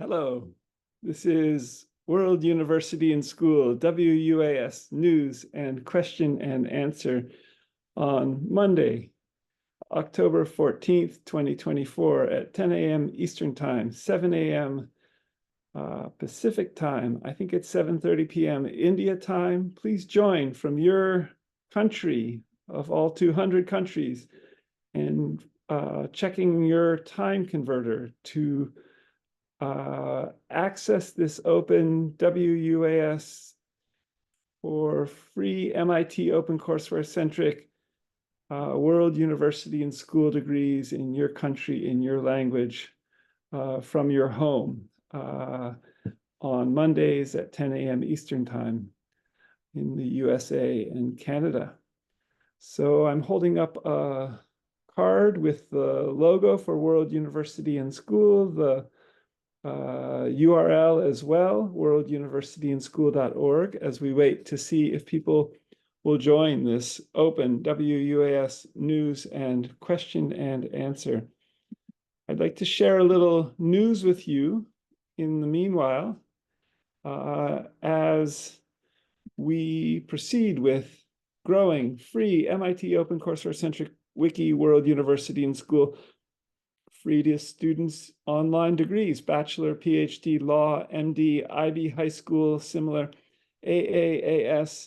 Hello, this is World University and School, WUaS News and Question and Answer on Monday, October 14th, 2024 at 10 a.m. Eastern Time, 7 a.m. Pacific Time. I think it's 7:30 p.m. India time. Please join from your country of all 200 countries and checking your time converter to access this open WUaS for free MIT OpenCourseWare centric World University and School degrees in your country, in your language, from your home on Mondays at 10 a.m. Eastern Time in the USA and Canada. So I'm holding up a card with the logo for World University and School, the URL as well, worlduniversityandschool.org, as we wait to see if people will join this open WUaS news and question and answer. I'd like to share a little news with you in the meanwhile, as we proceed with growing free MIT OpenCourseWare centric wiki World University and School free to students online degrees, Bachelor, PhD, Law, MD, IB, high school, similar AAAS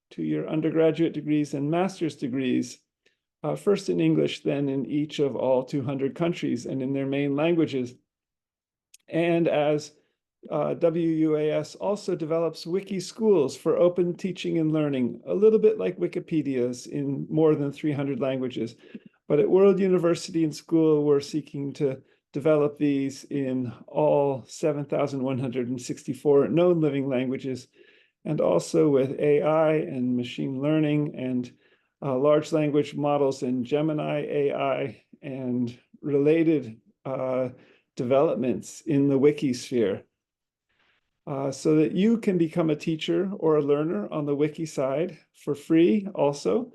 to your undergraduate degrees and master's degrees, first in English, then in each of all 200 countries and in their main languages. And as WUaS also develops wiki schools for open teaching and learning, a little bit like Wikipedia's in more than 300 languages. But at World University and School, we're seeking to develop these in all 7,164 known living languages, and also with AI and machine learning and large language models and Gemini AI and related developments in the wiki sphere. So that you can become a teacher or a learner on the wiki side for free also.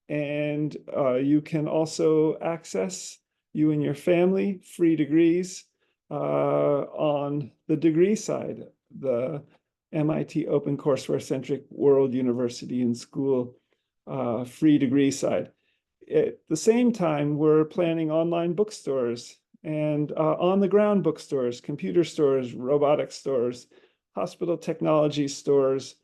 And you can also access, you and your family, free degrees on the degree side, the MIT OpenCourseWare centric World University and School free degree side. At the same time, we're planning online bookstores and on-the-ground bookstores, computer stores, robotics stores, hospital technology stores,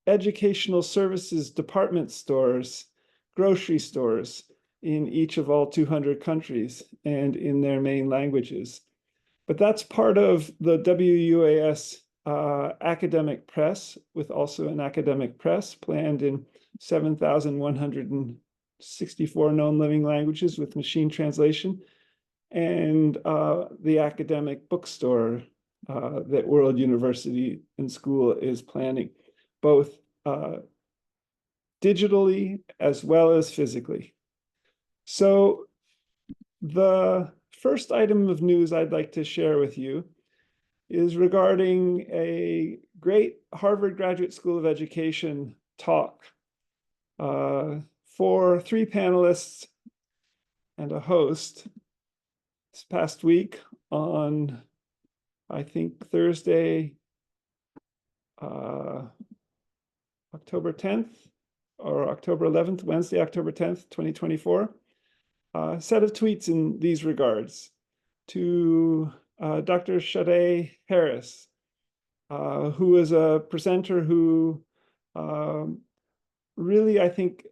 educational services department stores, grocery stores in each of all 200 countries and in their main languages. But that's part of the WUaS academic press, with also an academic press planned in 7,164 known living languages with machine translation, and the academic bookstore that World University and School is planning, both digitally as well as physically. So the first item of news I'd like to share with you is regarding a great Harvard Graduate School of Education talk for 3 panelists and a host this past week on, I think, Thursday, October 10th or October 11th, Wednesday, October 10th, 2024, a set of tweets in these regards to Dr. Shadae Harris, who is a presenter who really, I think,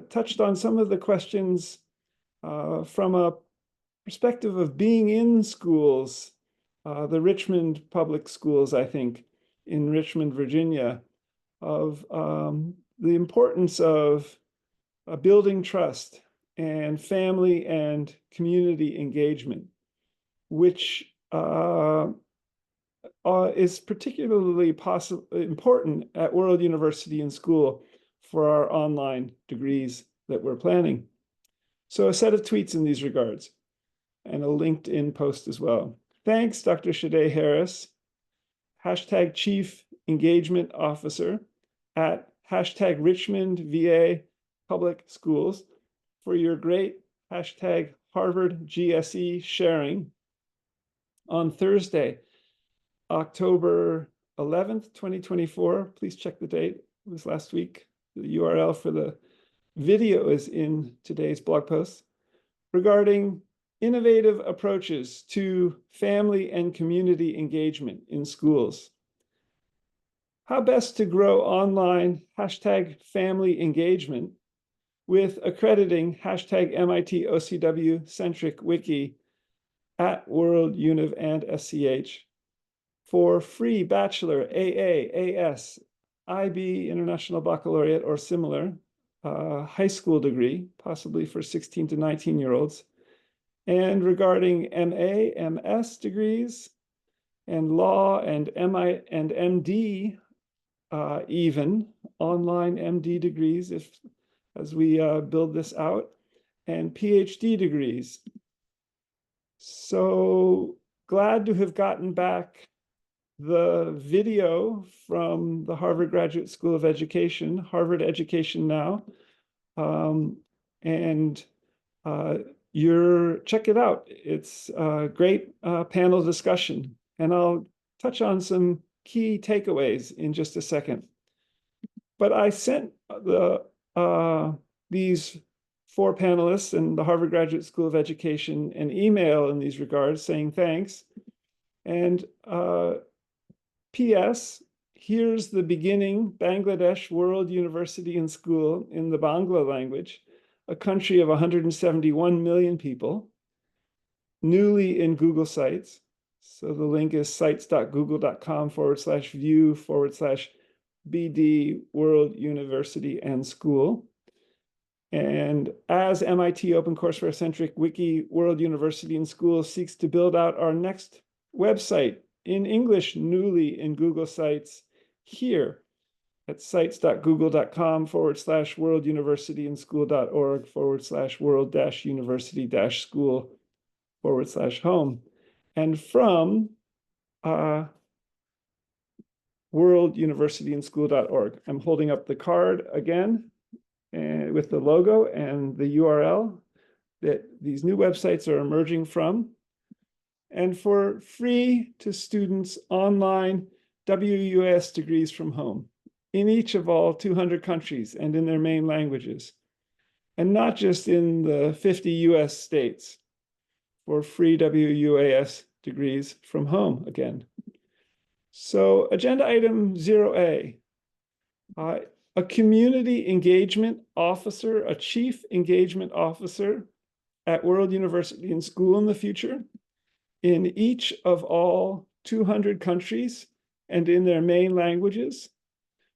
touched on some of the questions from a perspective of being in schools, the Richmond Public Schools, I think, in Richmond, Virginia, of the importance of building trust and family and community engagement, which is particularly important at World University and School for our online degrees that we're planning. So a set of tweets in these regards and a LinkedIn post as well. Thanks, Dr. Shadae Harris, hashtag Chief Engagement Officer at hashtag Richmond VA Public Schools, for your great hashtag Harvard GSE sharing on Thursday, October 11th, 2024. Please check the date. It was last week. The URL for the video is in today's blog post, regarding innovative approaches to family and community engagement in schools. How best to grow online #family engagement with accrediting #MIT OCW centric wiki at World Univ and SCH for free Bachelor, AA, AS, IB, International Baccalaureate, or similar high school degree, possibly for 16 to 19-year-olds, and regarding MA, MS degrees, and law and MI and MD, even online MD degrees, as we build this out, and PhD degrees. So glad to have gotten back the video from the Harvard Graduate School of Education, Harvard Education Now, and check it out. It's a great panel discussion, and I'll touch on some key takeaways in just a second. But I sent these 4 panelists and the Harvard Graduate School of Education an email in these regards saying thanks. And P.S. Here's the beginning Bangladesh World University and School in the Bangla language, a country of 171 million people, newly in Google Sites. So the link is sites.google.com/view/BD World University and School. And as MIT OpenCourseware centric wiki World University and School seeks to build out our next website in English, newly in Google Sites, here at sites.google.com/World University and School.org/World-University-School/home. And from worlduniversityandschool.org. I'm holding up the card again with the logo and the URL that these new websites are emerging from. And for free to students online WUaS degrees from home in each of all 200 countries and in their main languages, and not just in the 50 US states, for free WUaS degrees from home again. So agenda item 0A, a community engagement officer, a chief engagement officer at World University and School in the future, in each of all 200 countries and in their main languages,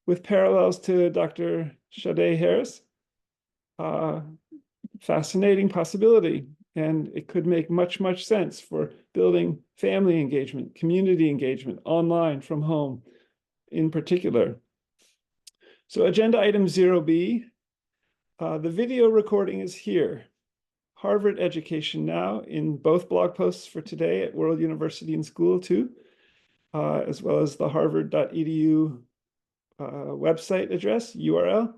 with parallels to Dr. Shadae Harris. Fascinating possibility, and it could make much sense for building family engagement, community engagement, online from home in particular. So agenda item 0B, the video recording is here. Harvard Education Now in both blog posts for today at World University and School too, as well as the harvard.edu website address, URL.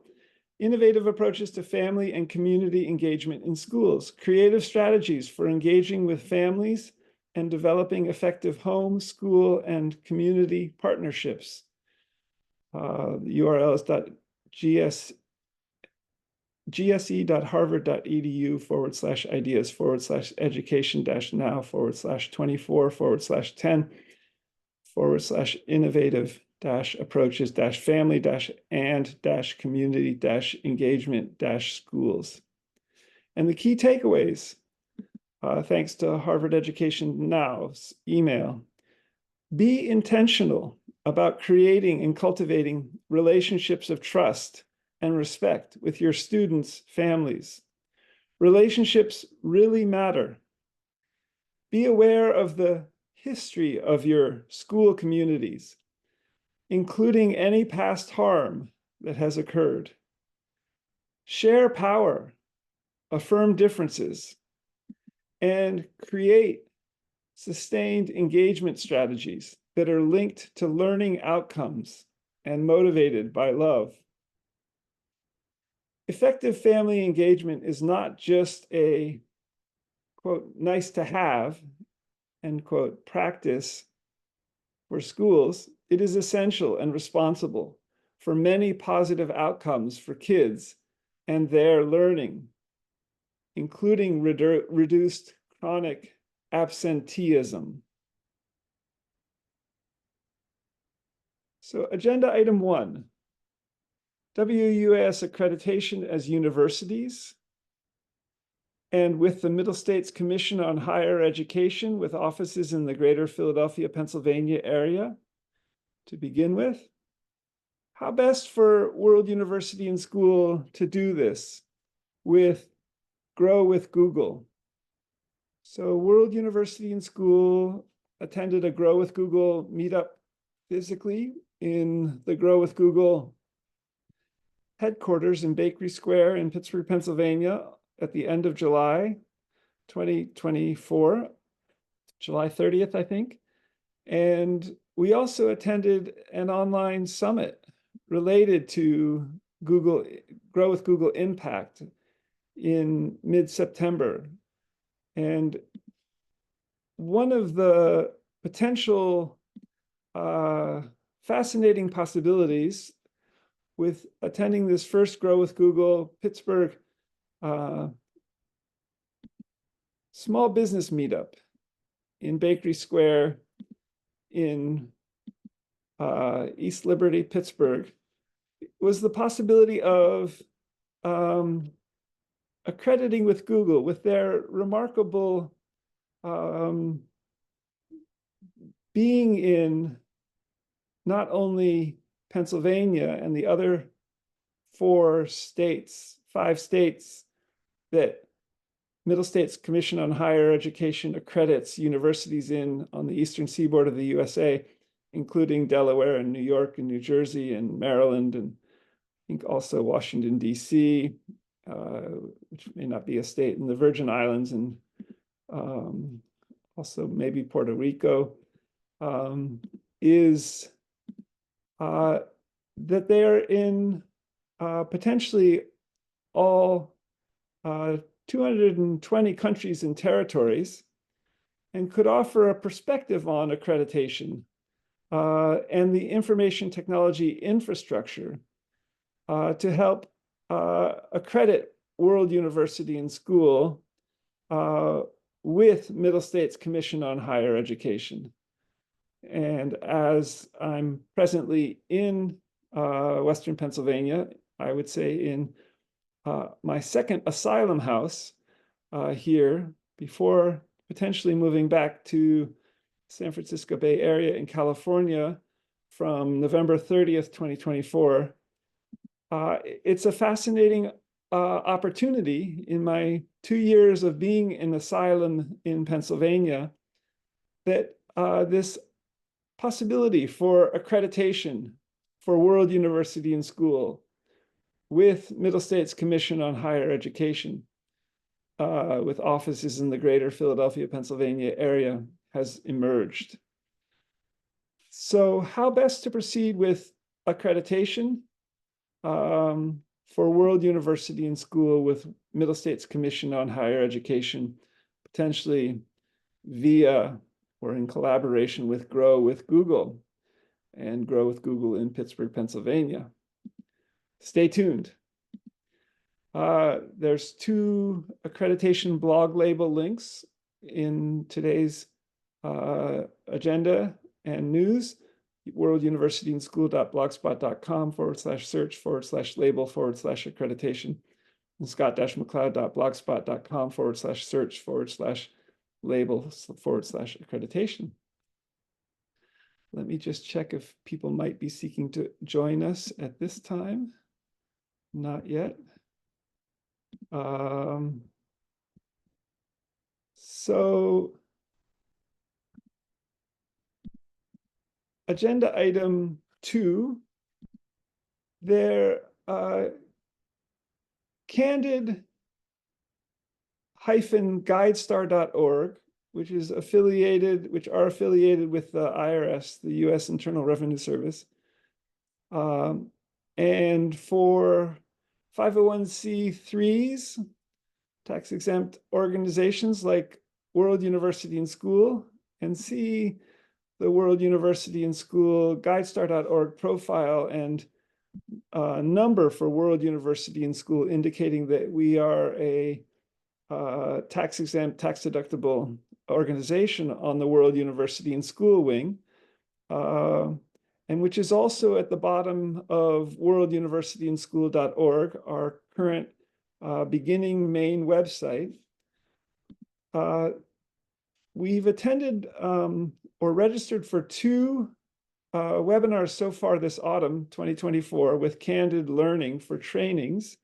Innovative approaches to family and community engagement in schools, creative strategies for engaging with families and developing effective home, school, and community partnerships. The URL is gsc.harvard.edu/ideas/family-and-community-engagement-schools. And the key takeaways, thanks to Harvard Education Now's email: be intentional about creating and cultivating relationships of trust and respect with your students' families. Relationships really matter. Be aware of the history of your school communities, including any past harm that has occurred. Share power, affirm differences, and create sustained engagement strategies that are linked to learning outcomes and motivated by love. Effective family engagement is not just a quote, nice to have, end quote, practice for schools, it is essential and responsible for many positive outcomes for kids and their learning, including reduced chronic absenteeism. So agenda item 1, WUaS accreditation as universities, and with the Middle States Commission on Higher Education with offices in the greater Philadelphia, Pennsylvania area. To begin with, how best for World University and School to do this with Grow with Google? So World University and School attended a Grow with Google meetup physically in the Grow with Google headquarters in Bakery Square in Pittsburgh, Pennsylvania at the end of July 2024, July 30th, I think. And we also attended an online summit related to Google, Grow with Google Impact in mid-September. And one of the potential fascinating possibilities with attending this first Grow with Google Pittsburgh small business meetup in Bakery Square in East Liberty, Pittsburgh, was the possibility of accrediting with Google with their remarkable being in not only Pennsylvania and the other 5 states that Middle States Commission on Higher Education accredits universities in on the eastern seaboard of the USA, including Delaware and New York and New Jersey and Maryland, and I think also Washington, D.C., which may not be a state, in the Virgin Islands, and also maybe Puerto Rico, is that they are in potentially all 220 countries and territories, and could offer a perspective on accreditation and the information technology infrastructure to help accredit World University and School with Middle States Commission on Higher Education. And as I'm presently in Western Pennsylvania, I would say in my second asylum house here before potentially moving back to San Francisco Bay Area in California from November 30th, 2024. It's a fascinating opportunity in my 2 years of being in asylum in Pennsylvania that this possibility for accreditation for World University and School with Middle States Commission on Higher Education, with offices in the greater Philadelphia, Pennsylvania area, has emerged. So how best to proceed with accreditation for World University and School with Middle States Commission on Higher Education, potentially via or in collaboration with Grow with Google and Grow with Google in Pittsburgh, Pennsylvania. Stay tuned. There's 2 accreditation blog label links in today's agenda and news: worlduniversityandschool.blogspot.com/search/label/accreditation, and scott-mccloud.blogspot.com/search/label/accreditation. Let me just check if people might be seeking to join us at this time. Not yet. So agenda item 2, there candid-guidestar.org, which are affiliated with the IRS, the U.S. Internal Revenue Service. And for 501c3s, tax-exempt organizations like World University and School, and see the World University and School guidestar.org profile and number for World University and School, indicating that we are a tax-exempt, tax-deductible organization on the World University and School wing, and which is also at the bottom of worlduniversityandschool.org, our current beginning main website. We've attended or registered for 2 webinars so far this autumn, 2024, with Candid Learning for trainings.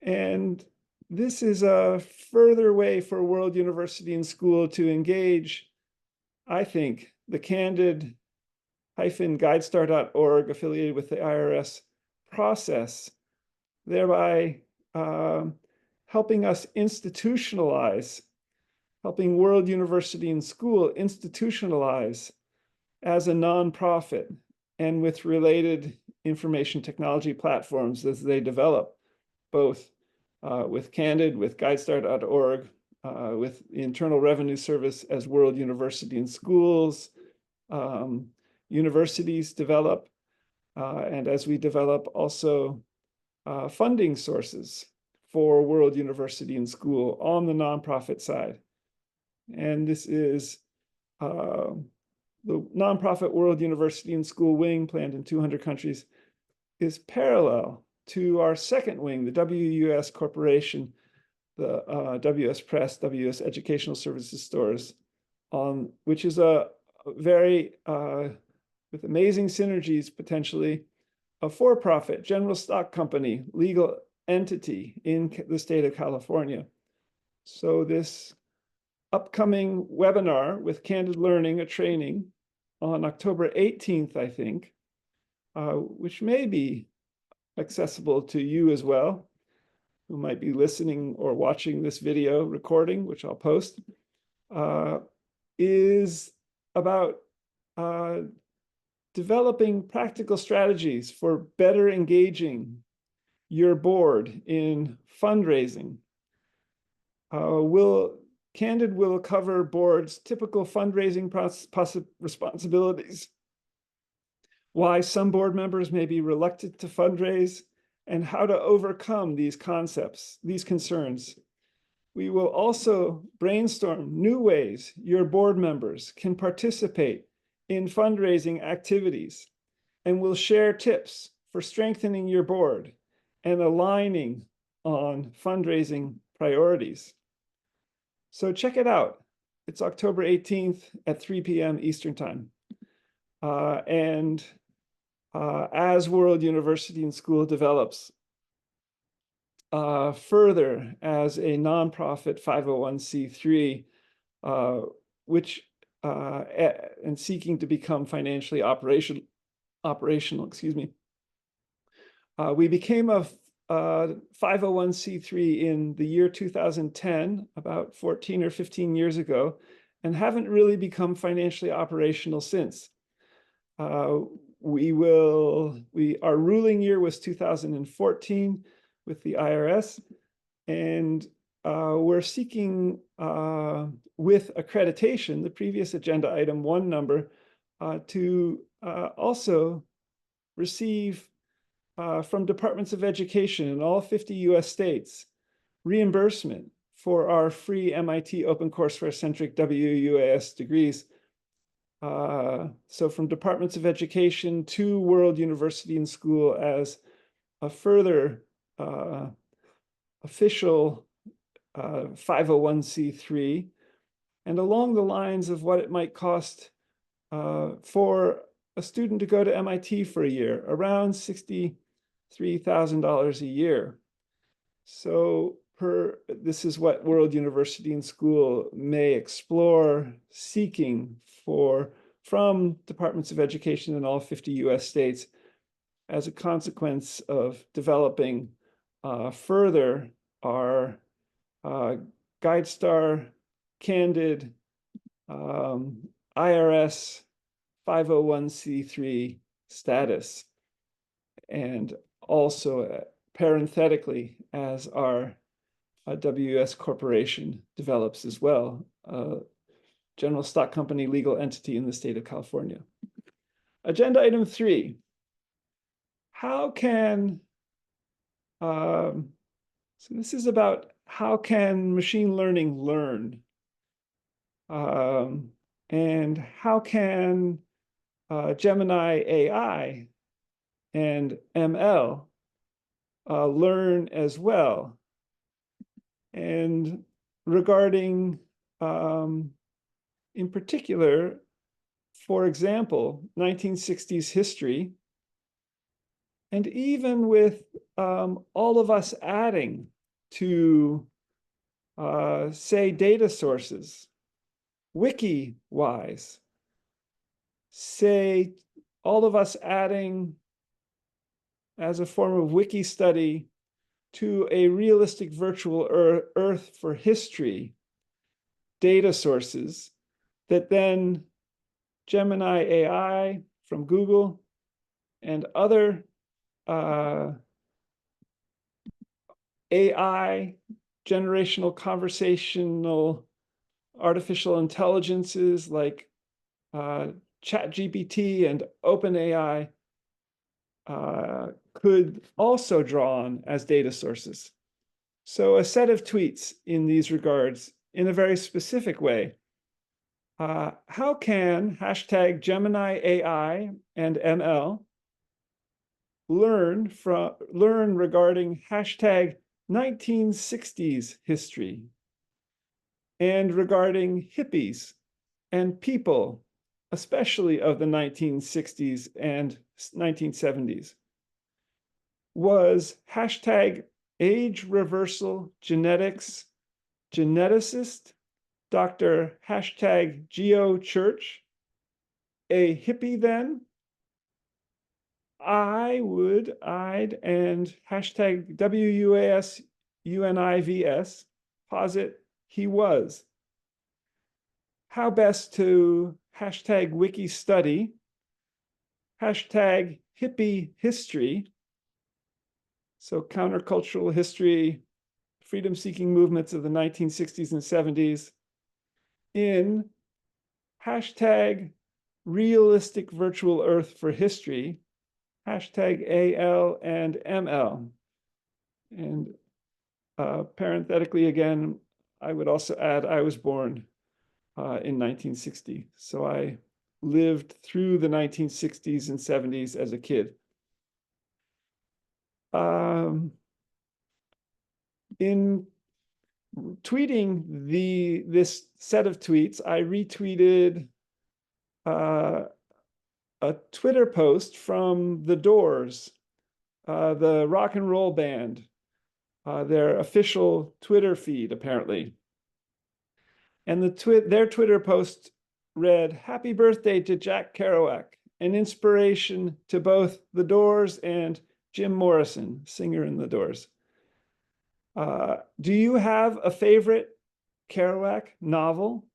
And this is a further way for World University and School to engage, I think, the Candid-guidestar.org affiliated with the IRS process, thereby helping us institutionalize, helping World University and School institutionalize as a nonprofit and with related information technology platforms as they develop, both with Candid, with guidestar.org, with the Internal Revenue Service as World University and Schools, universities develop, and as we develop also funding sources for World University and School on the nonprofit side. And this is the nonprofit World University and School wing, planned in 200 countries, is parallel to our second wing, the WUaS Corporation, the WS Press, WS Educational Services Stores, which is a very, with amazing synergies potentially, a for-profit general stock company, legal entity in the state of California. So this upcoming webinar with Candid Learning, a training on October 18th, I think, which may be accessible to you as well, who might be listening or watching this video recording, which I'll post, is about developing practical strategies for better engaging your board in fundraising. Candid will cover board's typical fundraising responsibilities, why some board members may be reluctant to fundraise, and how to overcome these concepts, these concerns. We will also brainstorm new ways your board members can participate in fundraising activities, and we'll share tips for strengthening your board and aligning on fundraising priorities. So check it out. It's October 18th at 3 p.m. Eastern Time. As World University and School develops further as a nonprofit 501c3, which and seeking to become financially operational, we became a 501c3 in the year 2010, about 14 or 15 years ago, and haven't really become financially operational since. Our ruling year was 2014 with the IRS, and we're seeking with accreditation, the previous agenda item 1 number, to also receive from departments of education in all 50 US states reimbursement for our free MIT OpenCourseware centric WUaS degrees. So from departments of education to World University and School as a further official 501c3, and along the lines of what it might cost for a student to go to MIT for a year, around $63,000 a year. So this is what World University and School may explore seeking from departments of education in all 50 US states as a consequence of developing further our GuideStar, Candid, IRS 501c3 status, and also parenthetically as our WUaS Corporation develops as well, general stock company legal entity in the state of California. Agenda item 3. How can, so this is about how can machine learning learn? And how can Gemini AI and ML learn as well? And regarding, in particular, for example, 1960s history, and even with all of us adding to, say, data sources, wiki-wise, say, all of us adding as a form of wiki study to a realistic virtual Earth for history data sources that then Gemini AI from Google and other AI, generational conversational artificial intelligences like ChatGPT and OpenAI could also draw on as data sources. So a set of tweets in these regards in a very specific way. How can hashtag Gemini AI and ML learn regarding hashtag 1960s history and regarding hippies and people, especially of the 1960s and 1970s? Was hashtag age reversal genetics geneticist Dr. hashtag Geo Church a hippie then? I'd and hashtag WUaS UNIVS posit he was. How best to hashtag wiki study, hashtag hippie history, so countercultural history, freedom-seeking movements of the 1960s and 70s, in hashtag realistic virtual Earth for history, hashtag AL and ML. And parenthetically again, I would also add I was born in 1960. So I lived through the 1960s and 70s as a kid. In tweeting this set of tweets, I retweeted a Twitter post from The Doors, the rock and roll band, their official Twitter feed, apparently. And their Twitter post read, "Happy birthday to Jack Kerouac, an inspiration to both The Doors and Jim Morrison, singer in The Doors. Do you have a favorite Kerouac novel?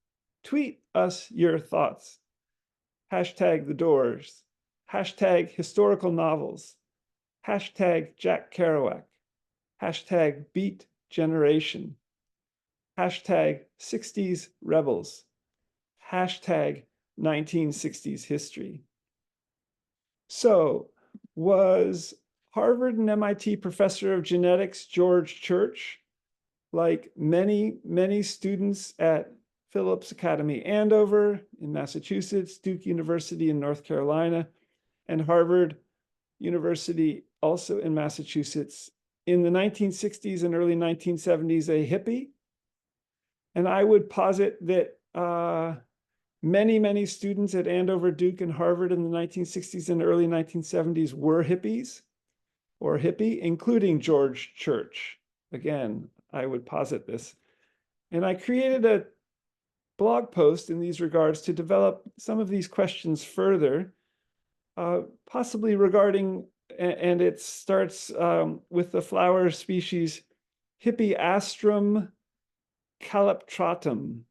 Tweet us your thoughts. Hashtag The Doors, hashtag historical novels, hashtag Jack Kerouac, hashtag Beat Generation, hashtag 60s Rebels, hashtag 1960s History." So was Harvard and MIT professor of genetics George Church, like many, many students at Phillips Academy Andover in Massachusetts, Duke University in North Carolina, and Harvard University also in Massachusetts, in the 1960s and early 1970s, a hippie? And I would posit that many, many students at Andover, Duke, and Harvard in the 1960s and early 1970s were hippies or hippie, including George Church. Again, I would posit this. And I created a blog post in these regards to develop some of these questions further, possibly regarding, and it starts with the flower species Hippiastrum calyptratum.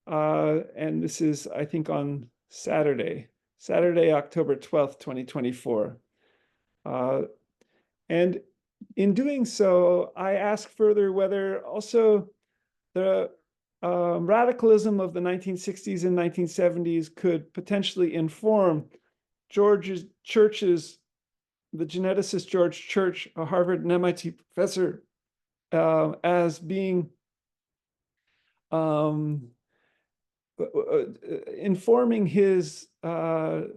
And this is, I think, on Saturday, October 12th, 2024. And in doing so, I ask further whether also the radicalism of the 1960s and 1970s could potentially inform the geneticist George Church, a Harvard and MIT professor, as being informing his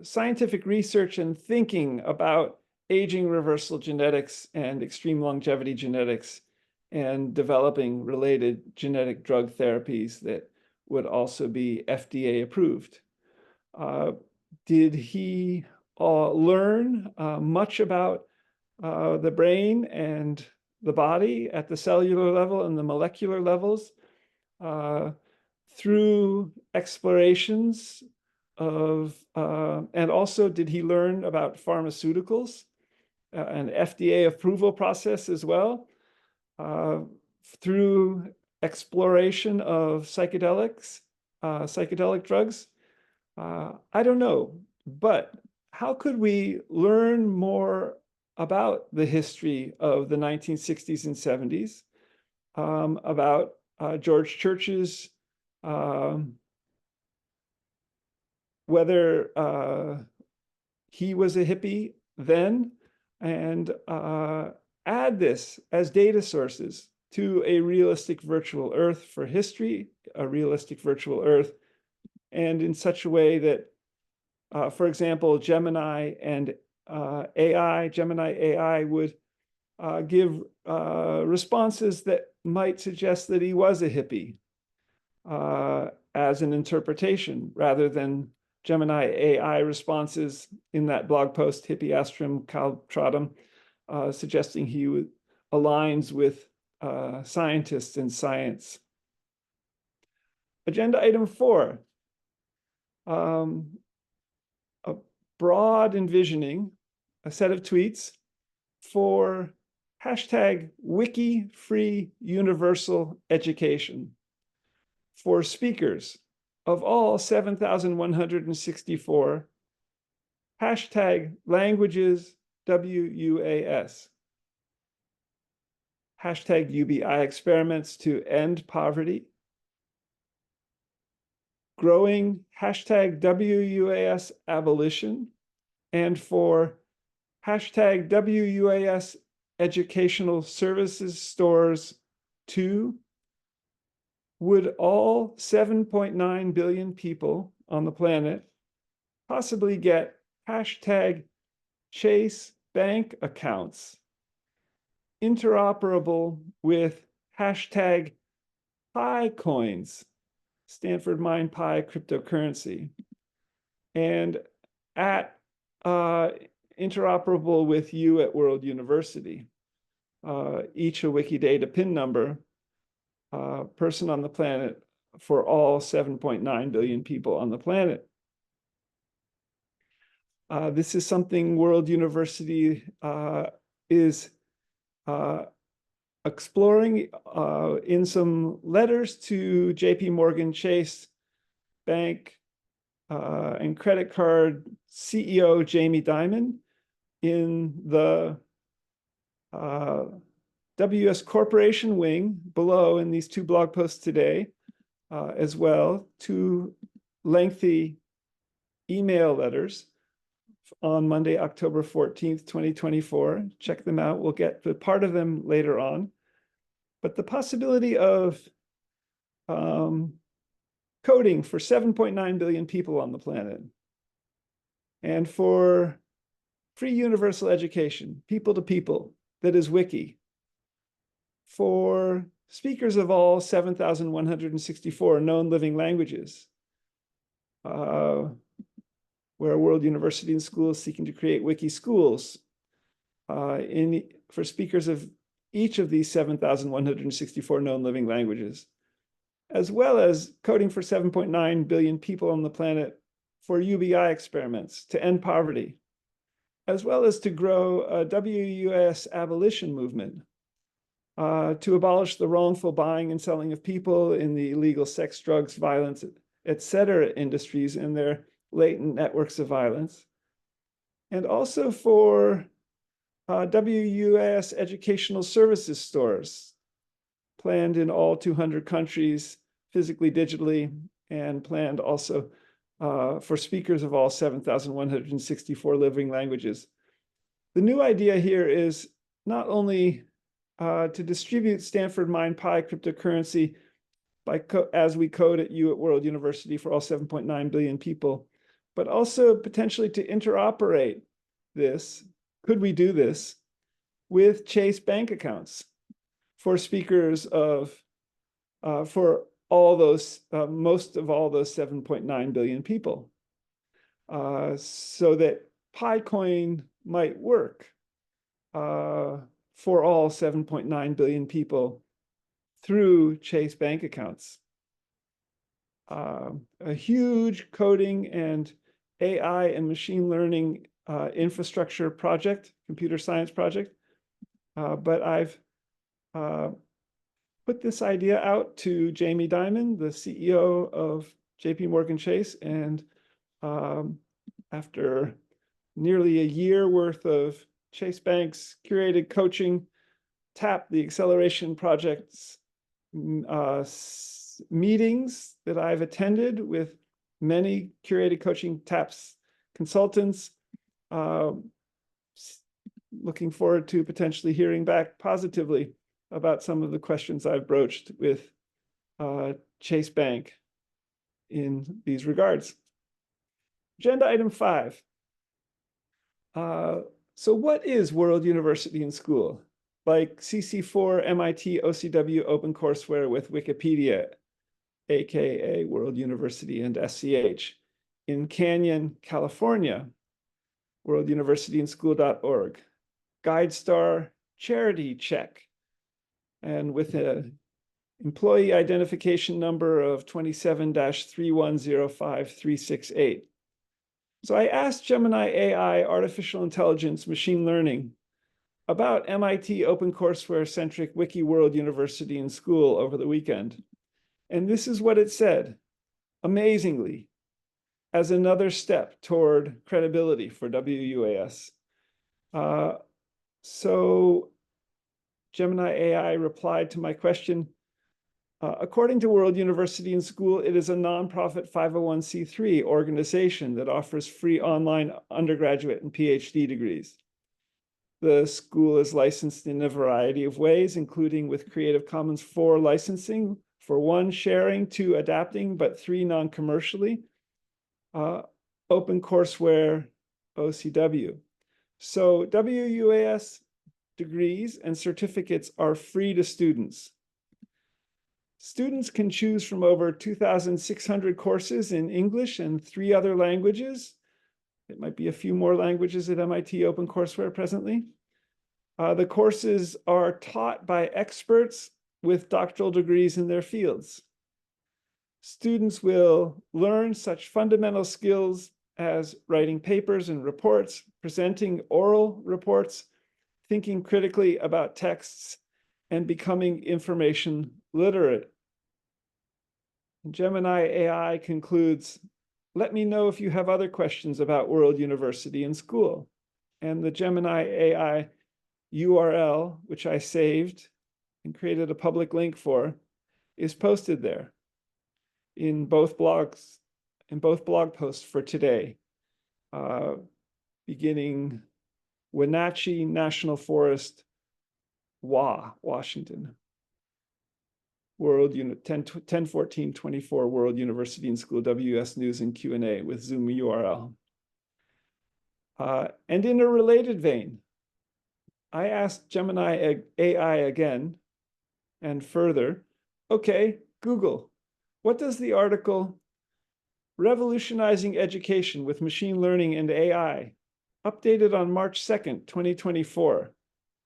scientific research and thinking about aging reversal genetics and extreme longevity genetics, and developing related genetic drug therapies that would also be FDA approved. Did he learn much about the brain and the body at the cellular level and the molecular levels through explorations of, and also did he learn about pharmaceuticals, an FDA approval process as well, through exploration of psychedelics, psychedelic drugs? I don't know, but how could we learn more about the history of the 1960s and 70s, about George Church's, whether he was a hippie then, and add this as data sources to a realistic virtual Earth for history, a realistic virtual Earth, and in such a way that, for example, Gemini AI would give responses that might suggest that he was a hippie as an interpretation, rather than Gemini AI responses in that blog post, Hippie Astrum Caltratum, suggesting he aligns with scientists and science. Agenda item 4, a broad envisioning, a set of tweets for #wiki free universal education for speakers of all 7,164, #languages WUaS, #UBI experiments to end poverty, growing #WUaS abolition, and for #WUaS educational services stores 2, would all 7.9 billion people on the planet possibly get #Chase bank accounts interoperable with #Pi coins, Stanford MindPi cryptocurrency, and interoperable with you at World University, each a Wikidata PIN number, person on the planet for all 7.9 billion people on the planet. This is something World University is exploring in some letters to JP Morgan Chase Bank and credit card CEO Jamie Dimon, in the WS Corporation wing below in these 2 blog posts today, as well, 2 lengthy email letters on Monday, October 14th, 2024. Check them out. We'll get to part of them later on. But the possibility of coding for 7.9 billion people on the planet, and for free universal education, people to people, that is wiki, for speakers of all 7,164 known living languages, where World University and School is seeking to create wiki schools for speakers of each of these 7,164 known living languages, as well as coding for 7.9 billion people on the planet for UBI experiments to end poverty, as well as to grow a WUaS abolition movement to abolish the wrongful buying and selling of people in the illegal sex, drugs, violence, etc. industries and their latent networks of violence, and also for WUaS educational services stores planned in all 200 countries, physically, digitally, and planned also for speakers of all 7,164 living languages. The new idea here is not only to distribute Stanford MindPi cryptocurrency as we code at World University for all 7.9 billion people, but also potentially to interoperate this, could we do this, with Chase bank accounts for speakers of, for all those, most of all those 7.9 billion people, so that PiCoin might work for all 7.9 billion people through Chase bank accounts. A huge coding and AI and machine learning infrastructure project, computer science project. But I've put this idea out to Jamie Dimon, the CEO of JP Morgan Chase, and after nearly a year worth of Chase Bank's curated coaching, TAP, the acceleration project's meetings that I've attended with many curated coaching TAP's consultants, looking forward to potentially hearing back positively about some of the questions I've broached with Chase Bank in these regards. Agenda item 5. So what is World University in School? Like CC4, MIT, OCW, OpenCourseWare with Wikipedia, aka World University and SCH. In Canyon, California, worlduniversityinschool.org. GuideStar Charity Check, and with an employee identification number of 27-3105368. So I asked Gemini AI, artificial intelligence, machine learning, about MIT OpenCourseWare centric Wiki World University in School over the weekend. And this is what it said, amazingly, as another step toward credibility for WUaS. So Gemini AI replied to my question, according to World University in School, it is a nonprofit 501c3 organization that offers free online undergraduate and PhD degrees. The school is licensed in a variety of ways, including with Creative Commons 4 licensing, for 1, sharing, 2, adapting, but 3, non-commercially, OpenCourseWare, OCW. So WUaS degrees and certificates are free to students. Students can choose from over 2,600 courses in English and 3 other languages. It might be a few more languages at MIT OpenCourseWare presently. The courses are taught by experts with doctoral degrees in their fields. Students will learn such fundamental skills as writing papers and reports, presenting oral reports, thinking critically about texts, and becoming information literate. Gemini AI concludes, let me know if you have other questions about World University in School. And the Gemini AI URL, which I saved and created a public link for, is posted there in both blogs, in both blog posts for today, beginning Wenatchee National Forest, Washington. World Unit 10/14/24 World University in School WUS News and Q&A with Zoom URL. And in a related vein, I asked Gemini AI again and further, okay, Google, what does the article Revolutionizing Education with Machine Learning and AI, updated on March 2nd, 2024.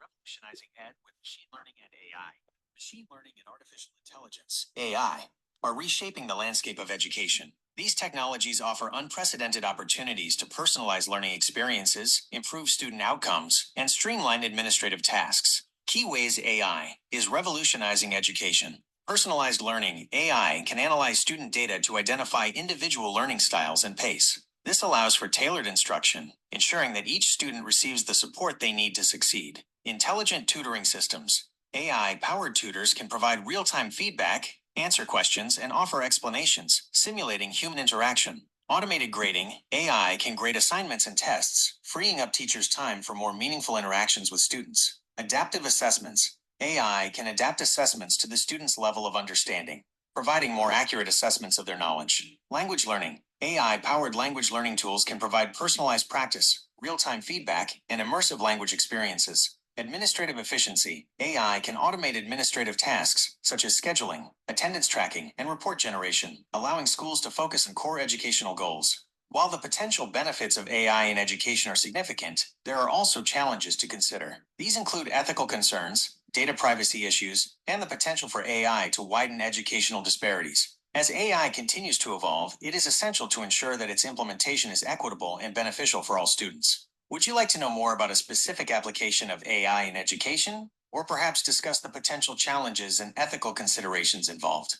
Revolutionizing ed with machine learning and AI. Machine learning and artificial intelligence, AI, are reshaping the landscape of education. These technologies offer unprecedented opportunities to personalize learning experiences, improve student outcomes, and streamline administrative tasks. WUaS AI is revolutionizing education. Personalized learning AI can analyze student data to identify individual learning styles and pace. This allows for tailored instruction, ensuring that each student receives the support they need to succeed. Intelligent tutoring systems. AI-powered tutors can provide real-time feedback, answer questions, and offer explanations, simulating human interaction. Automated grading. AI can grade assignments and tests, freeing up teachers' time for more meaningful interactions with students. Adaptive assessments. AI can adapt assessments to the student's level of understanding, providing more accurate assessments of their knowledge. Language learning. AI-powered language learning tools can provide personalized practice, real-time feedback, and immersive language experiences. Administrative efficiency. AI can automate administrative tasks, such as scheduling, attendance tracking, and report generation, allowing schools to focus on core educational goals. While the potential benefits of AI in education are significant, there are also challenges to consider. These include ethical concerns, data privacy issues, and the potential for AI to widen educational disparities. As AI continues to evolve, it is essential to ensure that its implementation is equitable and beneficial for all students. Would you like to know more about a specific application of AI in education, or perhaps discuss the potential challenges and ethical considerations involved?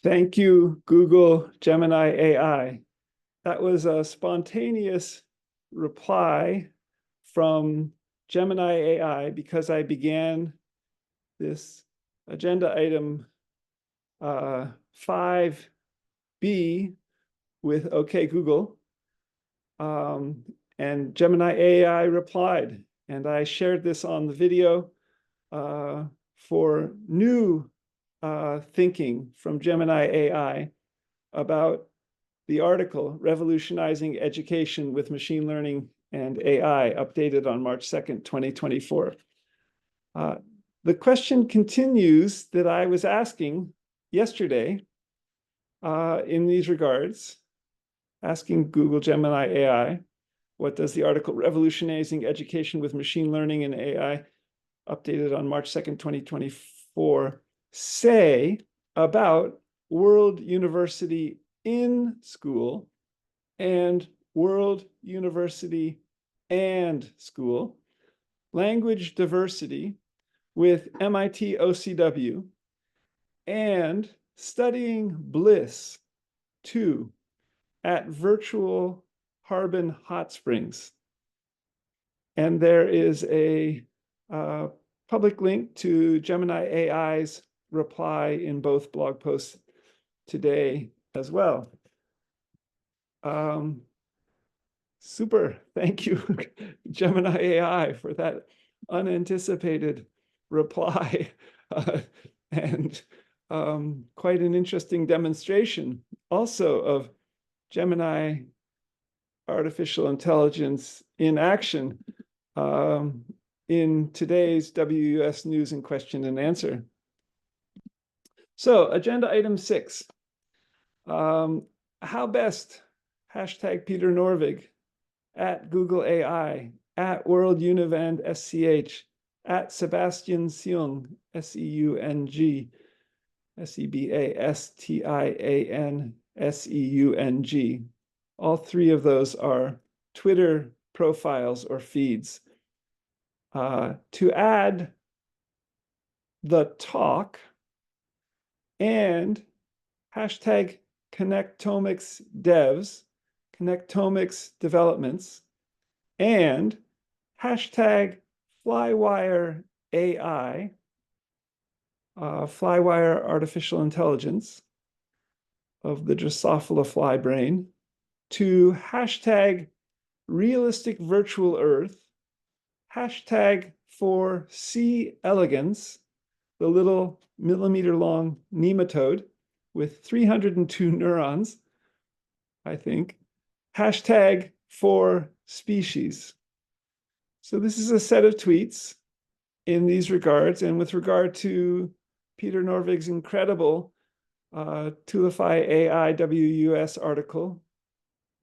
Thank you, Google Gemini AI. That was a spontaneous reply from Gemini AI because I began this agenda item 5B with OK Google. And Gemini AI replied, and I shared this on the video for new thinking from Gemini AI about the article, Revolutionizing Education with Machine Learning and AI, updated on March 2nd, 2024. The question continues that I was asking yesterday in these regards, asking Google Gemini AI, what does the article Revolutionizing Education with Machine Learning and AI, updated on March 2nd, 2024, say about World University in School and World University and School, language diversity with MIT OCW, and studying bliss 2 at virtual Harbin Hot Springs. And there is a public link to Gemini AI's reply in both blog posts today as well. Super, thank you, Gemini AI, for that unanticipated reply. And quite an interesting demonstration also of Gemini artificial intelligence in action in today's WUaS News and Question and Answer. So agenda item 6, how best, hashtag Peter Norvig, at Google AI, at World Univand SCH, at Sebastian Seung, SEUNG, SEBASTIAN SEUNG. All three of those are Twitter profiles or feeds. To add the talk and hashtag Connectomics devs, Connectomics developments, and hashtag Flywire AI, Flywire artificial intelligence of the Drosophila fly brain, to hashtag realistic virtual earth, hashtag for C. elegans, the little millimeter long nematode with 302 neurons, I think, hashtag for species. So this is a set of tweets in these regards, and with regard to Peter Norvig's incredible Tulify AI WUaS article,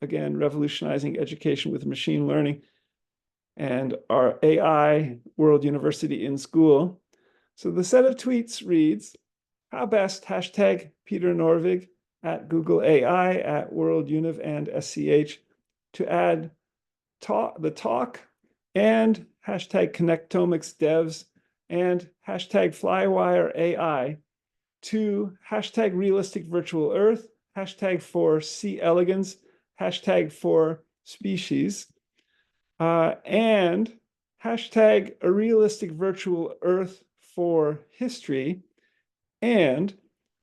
again, revolutionizing education with machine learning, and our AI World University in School. So the set of tweets reads, how best, hashtag Peter Norvig, at Google AI, at World Univ and SCH, to add the talk and hashtag Connectomics devs and hashtag Flywire AI to hashtag realistic virtual earth, hashtag for C. elegans, hashtag for species, and hashtag a realistic virtual Earth for history, and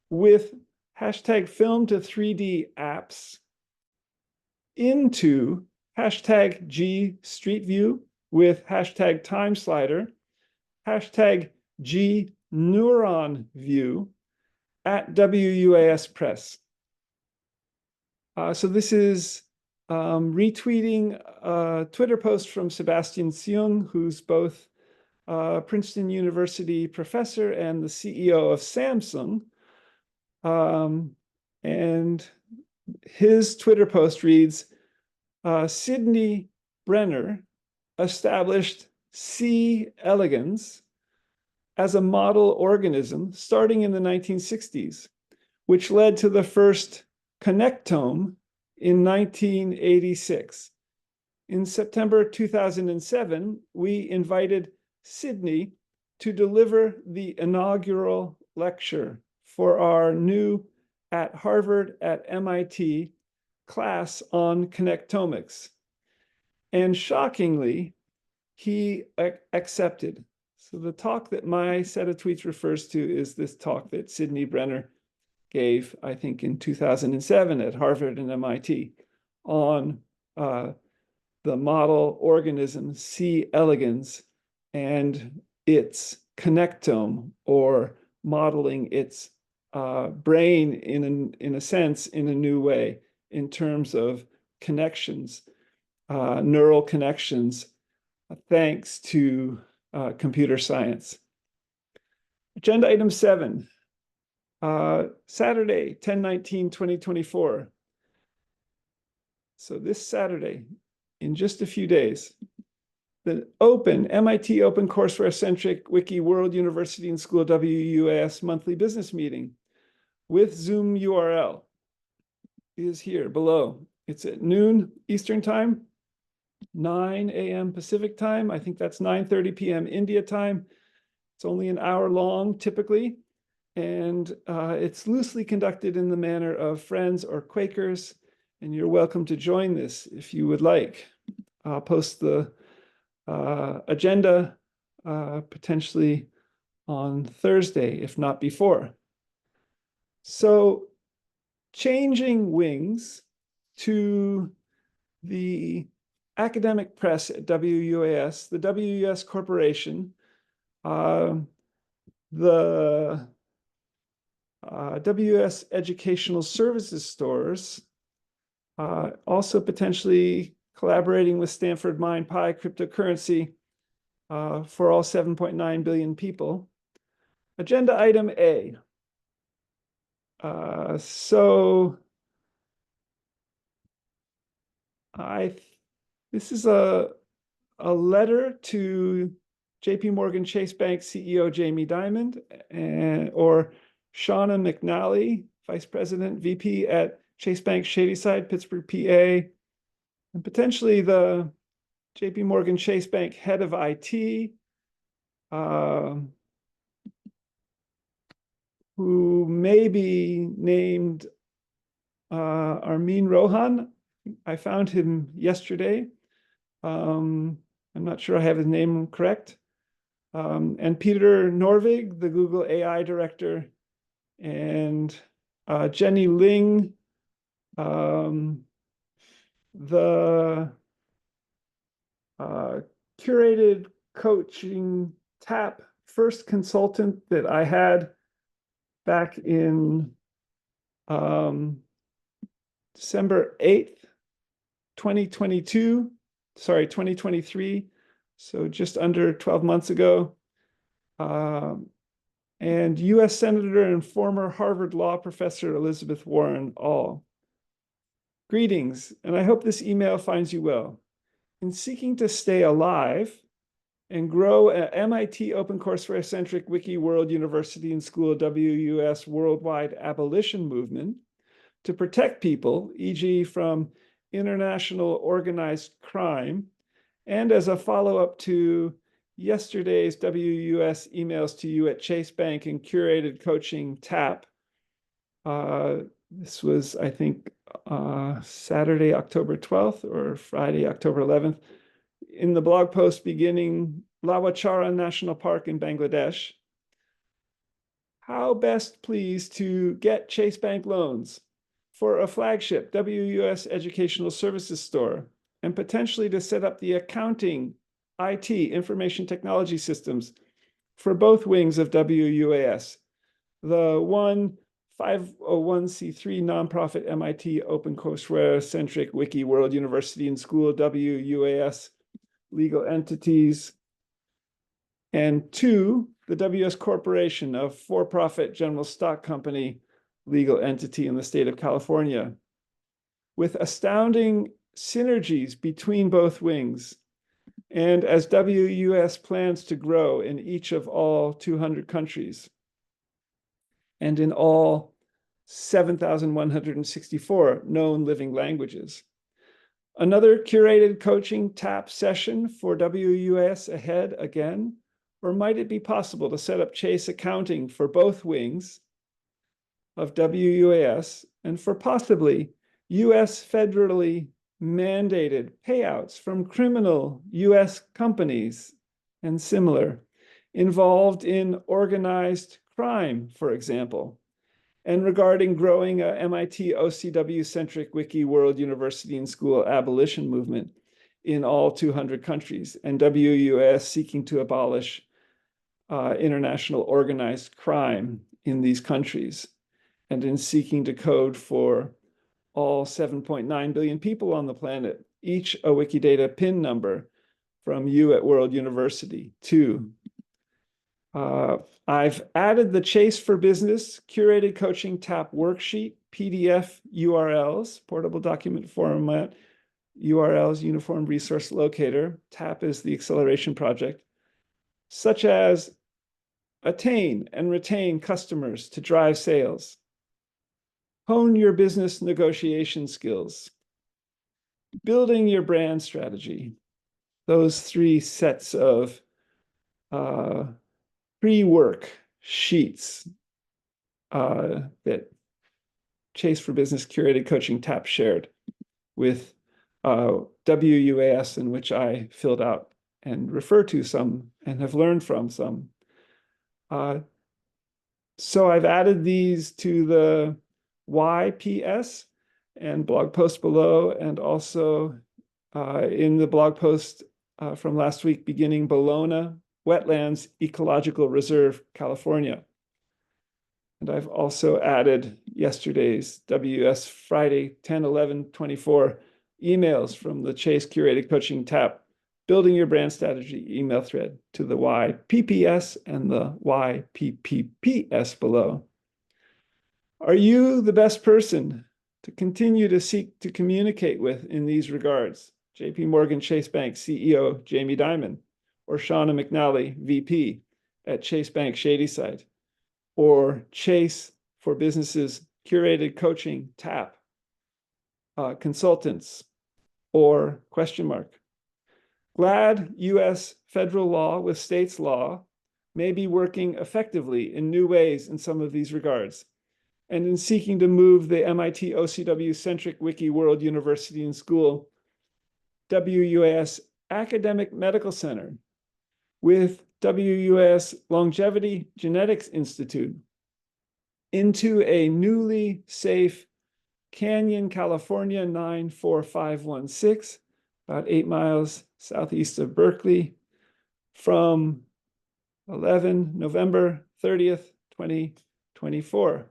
with hashtag film to 3D apps into hashtag G Street View with hashtag time slider, hashtag G Neuron View at WUaS Press. So this is retweeting a Twitter post from Sebastian Seung, who's both Princeton University professor and the CEO of Samsung. And his Twitter post reads, Sydney Brenner established C. elegans as a model organism starting in the 1960s, which led to the first connectome in 1986. In September 2007, we invited Sydney to deliver the inaugural lecture for our new at Harvard at MIT class on connectomics. And shockingly, he accepted. So the talk that my set of tweets refers to is this talk that Sydney Brenner gave, I think, in 2007 at Harvard and MIT on the model organism C. elegans and its connectome, or modeling its brain in a sense in a new way in terms of connections, neural connections, thanks to computer science. Agenda item 7, Saturday, 10/19/2024. So this Saturday, in just a few days, the MIT Open Courseware Centric Wiki World University and School WUaS monthly business meeting with Zoom URL is here below. It's at noon Eastern time, 9 a.m. Pacific time. I think that's 9:30 p.m. India time. It's only an hour long typically, and it's loosely conducted in the manner of Friends or Quakers, and you're welcome to join this if you would like. I'll post the agenda potentially on Thursday, if not before. So changing wings to the academic press at WUaS, the WUaS Corporation, the WUaS Educational Services stores, also potentially collaborating with Stanford MindPi cryptocurrency for all 7.9 billion people. Agenda item A. This is a letter to JP Morgan Chase Bank CEO Jamie Dimon or Shauna McNally, Vice President, VP at Chase Bank Shadyside, Pittsburgh, PA, and potentially the JP Morgan Chase Bank head of IT, who may be named Armin Rohan. I found him yesterday. I'm not sure I have his name correct. And Peter Norvig, the Google AI director, and Jenny Ling, the curated coaching TAP first consultant that I had back in December 8th, 2023, so just under 12 months ago, and US Senator and former Harvard Law professor Elizabeth Warren all. Greetings, and I hope this email finds you well. In seeking to stay alive and grow an MIT OpenCourseWare centric Wiki World University and School WUaS worldwide abolition movement to protect people, e.g. from international organized crime, and as a follow-up to yesterday's WUaS emails to you at Chase Bank and curated coaching TAP. This was, I think, Saturday, October 12th or Friday, October 11th, in the blog post beginning Lawachara National Park in Bangladesh. How best, please, to get Chase Bank loans for a flagship WUS educational services store and potentially to set up the accounting, IT, information technology systems for both wings of WUAS. The one 501c3 nonprofit MIT OpenCourseware centric wiki world university and school WUAS legal entities, and two, the WS Corporation, a for-profit general stock company legal entity in the state of California, with astounding synergies between both wings. And as WUS plans to grow in each of all 200 countries and in all 7,164 known living languages. Another curated coaching tap session for WUS ahead again, or might it be possible to set up Chase accounting for both wings of WUAS and for possibly US federally mandated payouts from criminal US companies and similar involved in organized crime, for example, and regarding growing a MIT OCW-centric wiki world university and school abolition movement in all 200 countries, and WUS seeking to abolish international organized crime in these countries, and in seeking to code for all 7.9 billion people on the planet, each a Wikidata PIN number from you at World University, too. I've added the Chase for Business curated coaching tap worksheet, PDF URLs, portable document format, URLs, uniform resource locator. TAP is the acceleration project, such as attain and retain customers to drive sales, hone your business negotiation skills, building your brand strategy. Those three sets of pre-work sheets that Chase for Business curated coaching tap shared with WUAS, in which I filled out and refer to some and have learned from some. So I've added these to the YPS and blog post below, and also in the blog post from last week, beginning Bologna Wetlands Ecological Reserve, California. And I've also added yesterday's WS Friday 10/11/24 emails from the Chase Curated Coaching Tap, Building Your Brand Strategy email thread to the YPPS and the YPPPS below. Are you the best person to continue to seek to communicate with in these regards? JP Morgan Chase Bank CEO Jamie Dimon, or Shauna McNally, VP at Chase Bank Shadyside, or Chase for Businesses Curated Coaching TAP consultants, or question mark. Glad US federal law with states law may be working effectively in new ways in some of these regards, and in seeking to move the MIT OCW-centric Wiki World University and School WUAS Academic Medical Center with WUAS Longevity Genetics Institute into a newly safe Canyon, California 94516, about 8 miles southeast of Berkeley, from November 30th, 2024.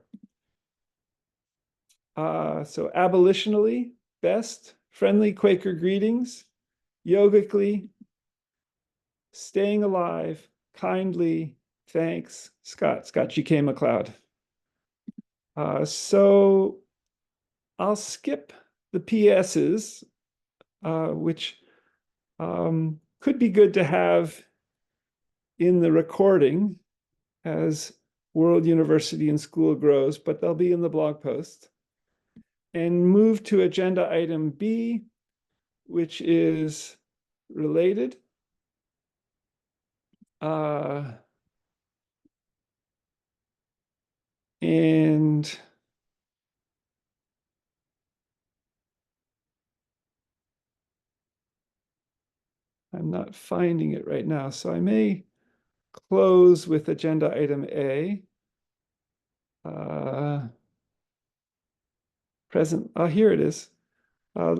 So abolition-ally, best, friendly Quaker greetings, yogically, staying alive, kindly, thanks, Scott GK So I'll skip the PSs, which could be good to have in the recording as World University and School grows, but they'll be in the blog post. And move to agenda item B, which is related. And I'm not finding it right now, so I may close with agenda item A. Present, here it is. I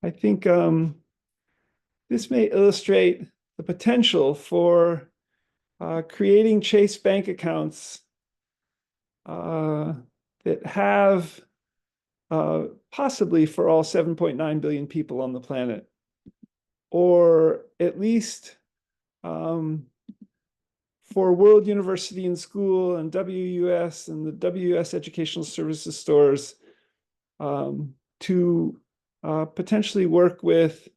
think this may illustrate the potential for creating Chase bank accounts that have possibly for all 7.9 billion people on the planet, or at least for World University and School and WUS and the WUS Educational Services stores to potentially work with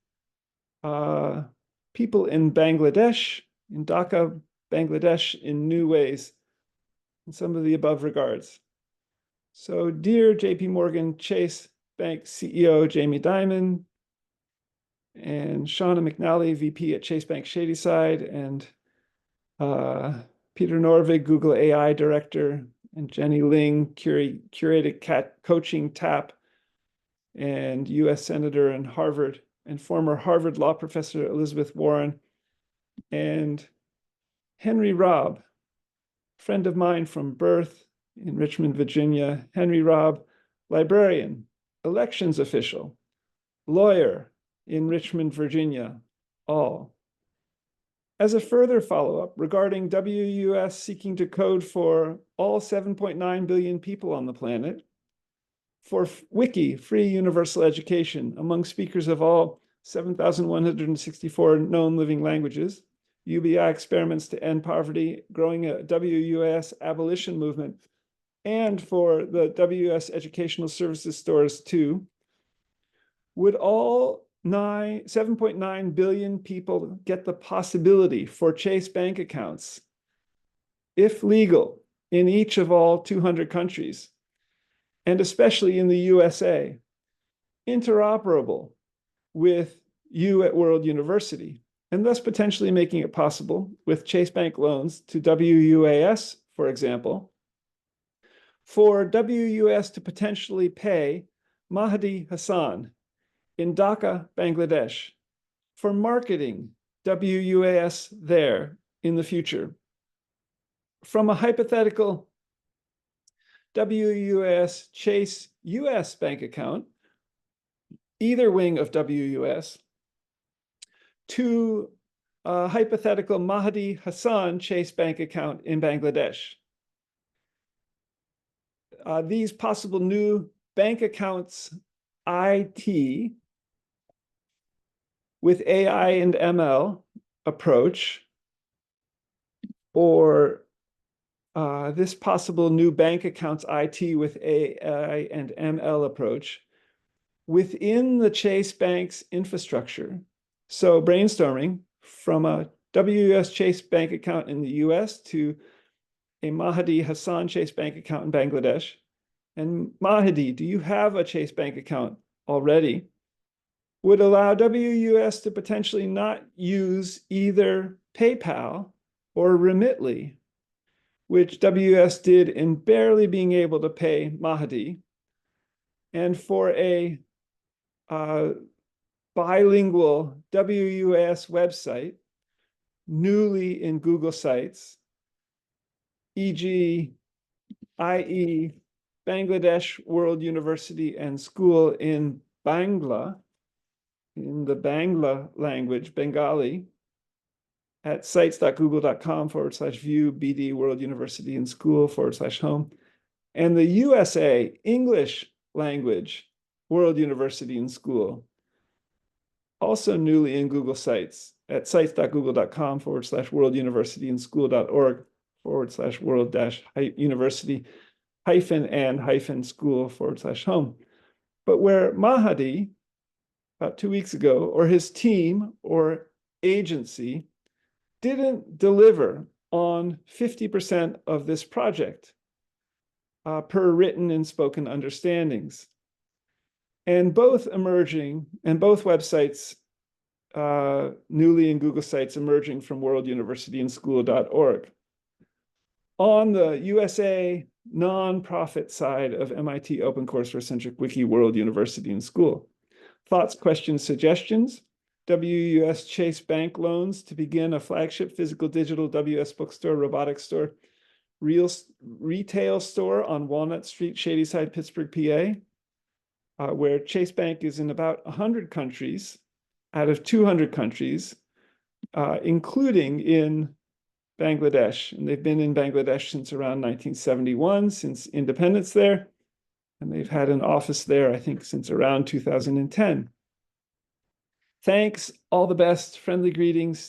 people in Bangladesh, in Dhaka, Bangladesh, in new ways, in some of the above regards. So, dear JP Morgan Chase Bank CEO Jamie Dimon, and Shauna McNally, VP at Chase Bank Shadyside, and Peter Norvig, Google AI Director, and Jenny Ling, curated coaching TAP, and US Senator and Harvard, and former Harvard Law Professor Elizabeth Warren, and Henry Robb, friend of mine from birth in Richmond, Virginia. Henry Robb, librarian, elections official, lawyer in Richmond, Virginia, all. As a further follow-up regarding WUS seeking to code for all 7.9 billion people on the planet, for wiki, free universal education, among speakers of all 7,164 known living languages, UBI experiments to end poverty, growing a WUS abolition movement, and for the WUS educational services stores too, would all 7.9 billion people get the possibility for Chase bank accounts, if legal, in each of all 200 countries, and especially in the USA, interoperable with you at World University, and thus potentially making it possible with Chase Bank loans to WUAS, for example, for WUS to potentially pay Mahdi Hassan in Dhaka, Bangladesh, for marketing WUAS there in the future. From a hypothetical WUAS Chase US bank account, either wing of WUS, to a hypothetical Mahdi Hassan Chase bank account in Bangladesh. These possible new bank accounts IT with AI and ML approach, or this possible new bank accounts IT with AI and ML approach within the Chase Bank's infrastructure. So brainstorming from a WUS Chase bank account in the US to a Mahdi Hassan Chase bank account in Bangladesh. And Mahdi, do you have a Chase bank account already? Would allow WUS to potentially not use either PayPal or Remitly, which WUS did in barely being able to pay Mahdi, and for a bilingual WUS website, newly in Google Sites, e.g., i.e., Bangladesh World University and School in Bangla, in the Bangla language, Bengali, at sites.google.com/view BD World University and School /home, and the USA English language World University and School, also newly in Google Sites at sites.google.com/World University and School.org /World-University and School /home. But where Mahdi, about 2 weeks ago, or his team or agency didn't deliver on 50% of this project per written and spoken understandings. And both emerging, and both websites newly in Google Sites emerging from World University and School.org. On the USA nonprofit side of MIT OpenCourseWare Centric Wiki World University and School. Thoughts, questions, suggestions? WUaS Chase Bank loans to begin a flagship physical digital WS bookstore, robotics store, retail store on Walnut Street, Shadyside, Pittsburgh, PA, where Chase Bank is in about 100 countries out of 200 countries, including in Bangladesh. And they've been in Bangladesh since around 1971, since independence there. And they've had an office there, I think, since around 2010. Thanks, all the best, friendly greetings,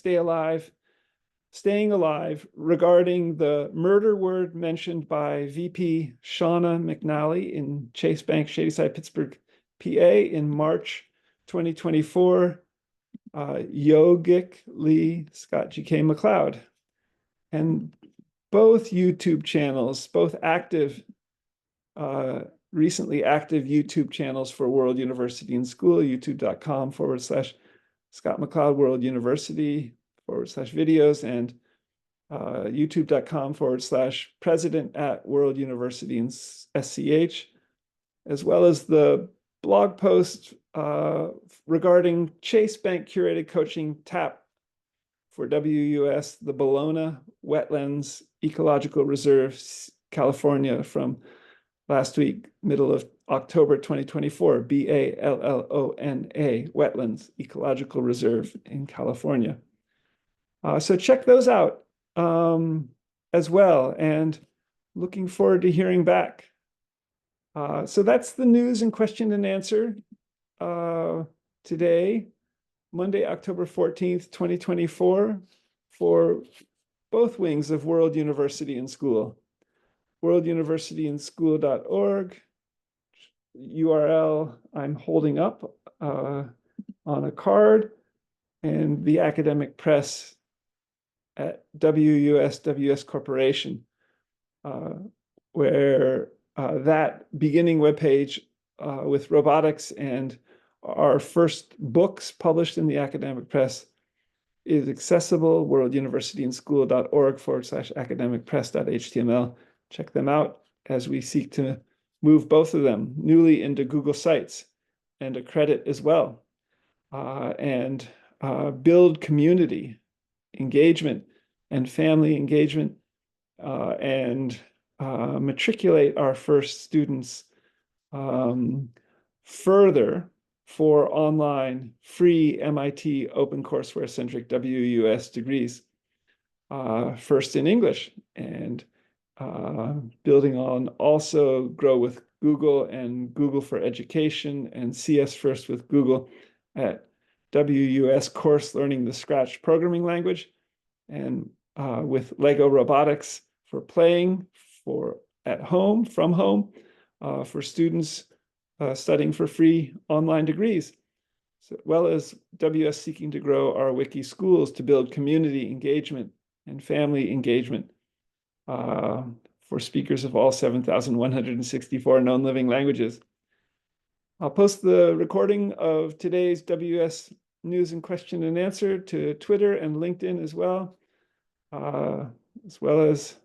staying alive regarding the murder word mentioned by VP Shauna McNally in Chase Bank, Shadyside, Pittsburgh, PA in March 2024, Yogic Lee, Scott GK McLeod. And both YouTube channels, both active, recently active YouTube channels for World University and School, youtube.com/Scott McLeod World University /videos, and youtube.com/president@World University and SCH, as well as the blog post regarding Chase Bank curated coaching TAP for WUaS, the Bologna Wetlands Ecological Reserve, California, from last week, middle of October 2024, BALLONA, Wetlands Ecological Reserve in California. So check those out as well, and looking forward to hearing back. So that's the news and question and answer today, Monday, October 14th, 2024, for both wings of World University and School. worlduniversityandschool.org, URL I'm holding up on a card, and the academic press at WUS Corporation, where that beginning webpage with robotics and our first books published in the academic press is accessible, worlduniversityandschool.org/academicpress.html. Check them out as we seek to move both of them newly into Google Sites and accredit as well, and build community engagement and family engagement, and matriculate our first students further for online free MIT OpenCourseWare centric WUaS degrees, first in English, and building on also Grow with Google and Google for Education and CS First with Google at WUS Course Learning the Scratch programming language, and with Lego Robotics for playing for at home, from home, for students studying for free online degrees, as well as WS seeking to grow our wiki schools to build community engagement and family engagement for speakers of all 7,164 known living languages. I'll post the recording of today's WS news and question and answer to Twitter and LinkedIn as well as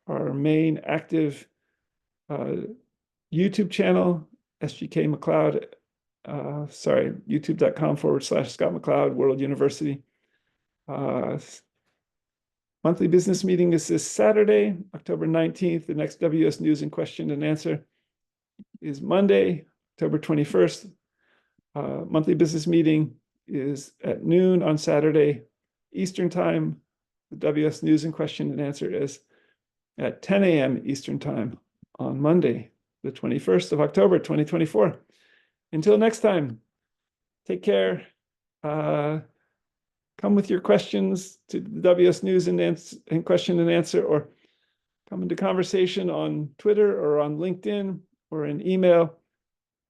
our main active YouTube channel, SGK MacLeod, youtube.com/Scott McLeod World University. Monthly business meeting is this Saturday, October 19th. The next WS news and question and answer is Monday, October 21st. Monthly business meeting is at noon on Saturday, Eastern time. The WS news and question and answer is at 10 a.m. Eastern time on Monday, the 21st of October, 2024. Until next time, take care. Come with your questions to the WS News and question and answer, or come into conversation on Twitter or on LinkedIn or an email.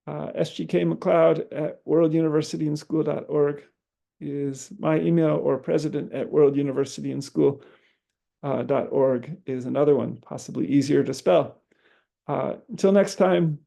sgkmacleod@worlduniversityandschool.org is my email, or president@worlduniversityandschool.org is another one, possibly easier to spell. Until next time,